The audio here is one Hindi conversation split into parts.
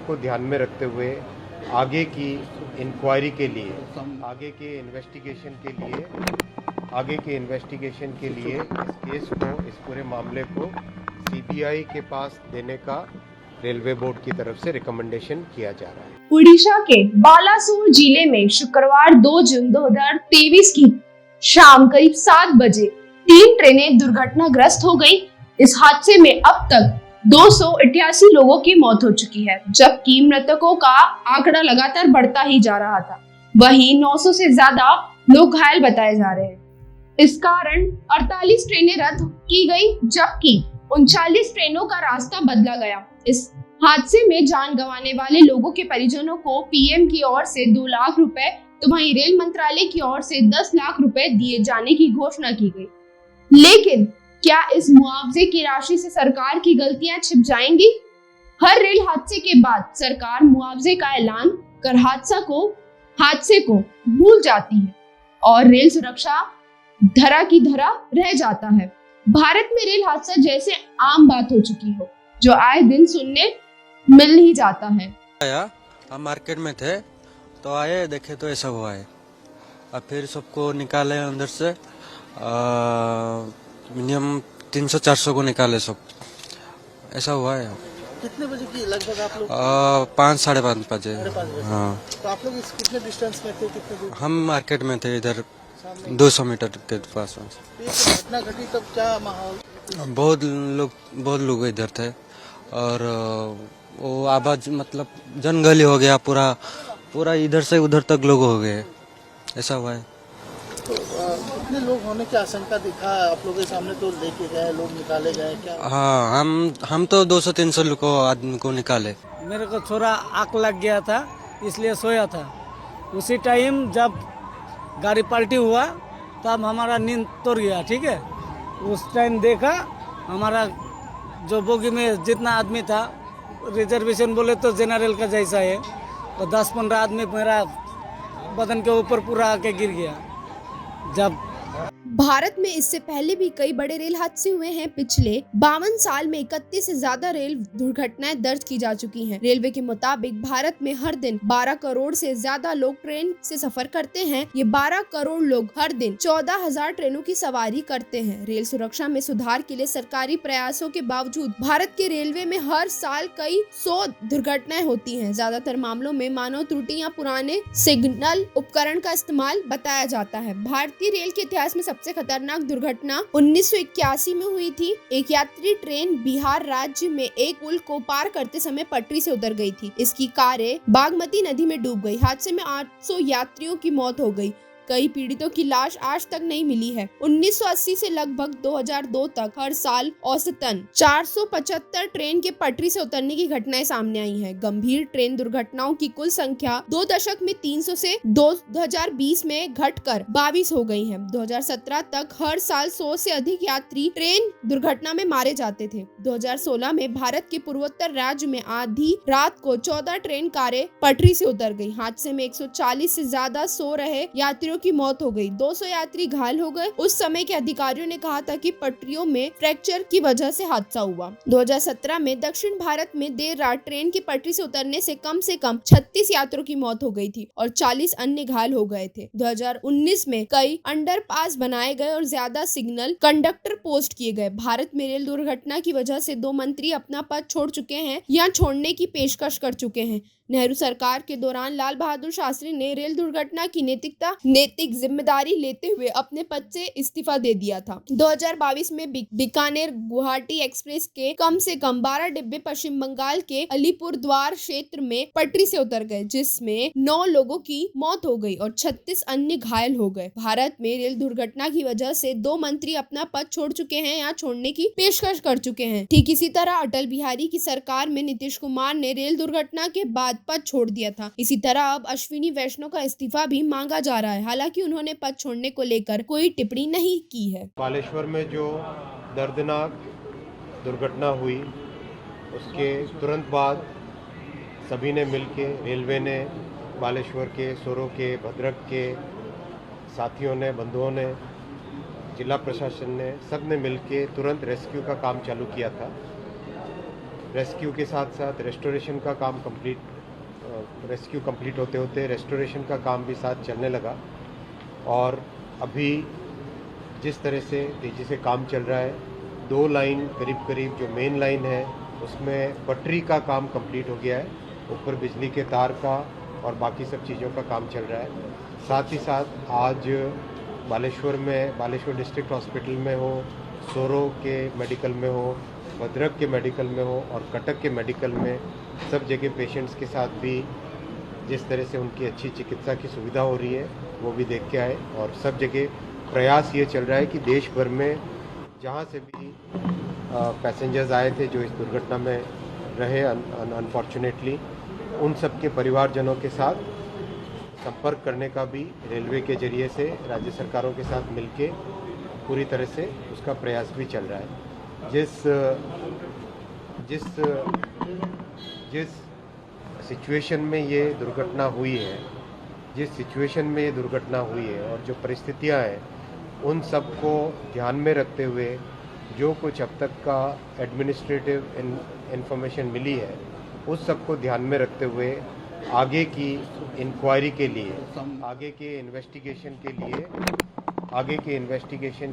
को ध्यान में रखते हुए आगे की इंक्वायरी के लिए, आगे के इन्वेस्टिगेशन के लिए इस केस को, इस पूरे मामले को सीबीआई के पास देने का रेलवे बोर्ड की तरफ से रिकमेंडेशन किया जा रहा है। उड़ीसा के बालासोर जिले में शुक्रवार 2 जून 2023 की शाम करीब 7 बजे 3 ट्रेनें दुर्घटनाग्रस्त हो गई। इस हादसे में अब तक 288 लोगों की मौत हो चुकी है, जबकि मृतकों का आंकड़ा लगातार बढ़ता ही जा रहा था। वहीं 900 से ज्यादा लोग घायल बताए जा रहे हैं। इस कारण 48 ट्रेनें रद्द की गई, जबकि 39 ट्रेनों का रास्ता बदला गया। इस हादसे में जान गंवाने वाले लोगों के परिजनों को पीएम की ओर से 2 लाख रुपए तो वहीं रेल मंत्रालय की ओर से 10 लाख रुपए दिए जाने की घोषणा की गई। लेकिन क्या इस मुआवजे की राशि से सरकार की गलतियां छिप जाएंगी? हर रेल हादसे के बाद सरकार मुआवजे का ऐलान कर हादसे को भूल जाती है और रेल सुरक्षा धरा की धरा रह जाता है। भारत में रेल हादसा जैसे आम बात हो चुकी हो, जो आए दिन सुनने मिल ही जाता है। हम मार्केट में थे तो आए, देखे तो ऐसा हुआ है। अब फिर सबको निकाले अंदर से, मिनिमम 300-400 को निकाले सब, ऐसा हुआ है। कितने बजे की लगभग आप लोग? 5-5:30 बजे। हाँ। तो आप लोग इस कितने डिस्टेंस में थे, कितने दूर? हम मार्केट में थे, इधर 200 मीटर के पास। घटना घटी तब क्या माहौल? बहुत लोग इधर थे और वो आवाज मतलब जनगली हो गया, पूरा इधर से उधर तक लोग हो गए, ऐसा हुआ है। तो कितने लोग होने की आशंका दिखा आप लोगों के सामने? तो लेके गए लोग, निकाले गए क्या? हाँ, हम तो 200-300 लोग को आदमी को निकाले। मेरे को थोड़ा आग लग गया था, इसलिए सोया था। उसी टाइम जब गाड़ी पलटी हुआ तब हमारा नींद तोड़ गया, ठीक है। उस टाइम देखा हमारा जो बोगी में जितना आदमी था, रिजर्वेशन बोले तो जनरल का जैसा है, तो 10-15 आदमी मेरा बदन के ऊपर पूरा आके गिर गया। जब भारत में इससे पहले भी कई बड़े रेल हादसे हुए हैं। पिछले 52 साल में 31 से ज्यादा रेल दुर्घटनाएं दर्ज की जा चुकी हैं। रेलवे के मुताबिक भारत में हर दिन 12 करोड़ से ज्यादा लोग ट्रेन से सफर करते हैं। ये 12 करोड़ लोग हर दिन 14,000 ट्रेनों की सवारी करते हैं। रेल सुरक्षा में सुधार के लिए सरकारी प्रयासों के बावजूद भारत के रेलवे में हर साल कई 100 दुर्घटनाएं होती हैं। ज्यादातर मामलों में मानव त्रुटि या पुराने सिग्नल उपकरण का इस्तेमाल बताया जाता है। भारतीय रेल के इतिहास में सबसे खतरनाक दुर्घटना 1981 में हुई थी। एक यात्री ट्रेन बिहार राज्य में एक पुल को पार करते समय पटरी से उतर गई थी। इसकी कारें बागमती नदी में डूब गई। हादसे में 800 यात्रियों की मौत हो गई। कई पीड़ितों की लाश आज तक नहीं मिली है। 1980 से लगभग 2002 तक हर साल औसतन 475 ट्रेन के पटरी से उतरने की घटनाएं सामने आई हैं। गंभीर ट्रेन दुर्घटनाओं की कुल संख्या 2 दशक में 300 से 2020 में घटकर 22 हो गई है। 2017 तक हर साल 100 से अधिक यात्री ट्रेन दुर्घटना में मारे जाते थे। 2016 में भारत के पूर्वोत्तर राज्य में आधी रात को 14 ट्रेन कारें पटरी से उतर गई। हादसे में 140 से ज्यादा सो रहे यात्रियों की मौत हो गई। 200 यात्री घायल हो गए। उस समय के अधिकारियों ने कहा था कि पटरियों में फ्रैक्चर की वजह से हादसा हुआ। 2017 में दक्षिण भारत में देर रात ट्रेन की पटरी से उतरने से कम 36 यात्रियों की मौत हो गई थी और 40 अन्य घायल हो गए थे। 2019 में कई अंडरपास बनाए गए और ज्यादा सिग्नल कंडक्टर पोस्ट किए गए। भारत में रेल दुर्घटना की वजह से 2 मंत्री अपना पद छोड़ चुके हैं या छोड़ने की पेशकश कर चुके हैं। नेहरू सरकार के दौरान लाल बहादुर शास्त्री ने रेल दुर्घटना की नैतिक जिम्मेदारी लेते हुए अपने पद से इस्तीफा दे दिया था। 2022 में बीकानेर गुवाहाटी एक्सप्रेस के कम से कम 12 डिब्बे पश्चिम बंगाल के अलीपुरद्वार क्षेत्र में पटरी से उतर गए, जिसमें 9 लोगों की मौत हो गई और 36 अन्य घायल हो गए। भारत में रेल दुर्घटना की वजह से 2 मंत्री अपना पद छोड़ चुके हैं या छोड़ने की पेशकश कर चुके हैं। ठीक इसी तरह अटल बिहारी की सरकार में नीतीश कुमार ने रेल दुर्घटना के बाद पद छोड़ दिया था। इसी तरह अब अश्विनी वैष्णव का इस्तीफा भी मांगा जा रहा है। हालांकि उन्होंने पद छोड़ने को लेकर कोई टिप्पणी नहीं की है। बालेश्वर में जो दर्दनाक दुर्घटना हुई, उसके तुरंत बाद सभी ने मिलके, रेलवे ने, बालेश्वर के, सोरो के, भद्रक के साथियों ने, बंधुओं ने, जिला प्रशासन ने, सब ने मिलके तुरंत रेस्क्यू का काम चालू किया था। रेस्क्यू के साथ साथ रेस्टोरेशन का काम रेस्क्यू कंप्लीट होते होते रेस्टोरेशन का काम भी साथ चलने लगा। और अभी जिस तरह से तेज़ी से काम चल रहा है, 2 लाइन करीब करीब जो मेन लाइन है उसमें पटरी का काम कंप्लीट हो गया है, ऊपर बिजली के तार का और बाकी सब चीज़ों का काम चल रहा है। साथ ही साथ आज बालेश्वर डिस्ट्रिक्ट हॉस्पिटल में हो, सोरो के मेडिकल में हो, भद्रक के मेडिकल में हो और कटक के मेडिकल में सब जगह पेशेंट्स के साथ भी जिस तरह से उनकी अच्छी चिकित्सा की सुविधा हो रही है वो भी देख के आए। और सब जगह प्रयास ये चल रहा है कि देश भर में जहाँ से भी पैसेंजर्स आए थे जो इस दुर्घटना में रहे अनफॉर्चुनेटली, उन सब के परिवारजनों के साथ संपर्क करने का भी रेलवे के जरिए से राज्य सरकारों के साथ मिलके पूरी तरह से उसका प्रयास भी चल रहा है। जिस सिचुएशन में ये दुर्घटना हुई है, और जो परिस्थितियां हैं उन सब को ध्यान में रखते हुए जो कुछ अब तक का एडमिनिस्ट्रेटिव इंफॉर्मेशन मिली है उस सब को ध्यान में रखते हुए आगे की इंक्वायरी के लिए, आगे के इन्वेस्टिगेशन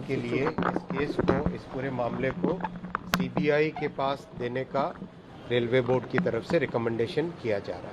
के लिए इस केस को, इस पूरे मामले को सीबीआई के पास देने का रेलवे बोर्ड की तरफ से रिकमेंडेशन किया जा रहा है।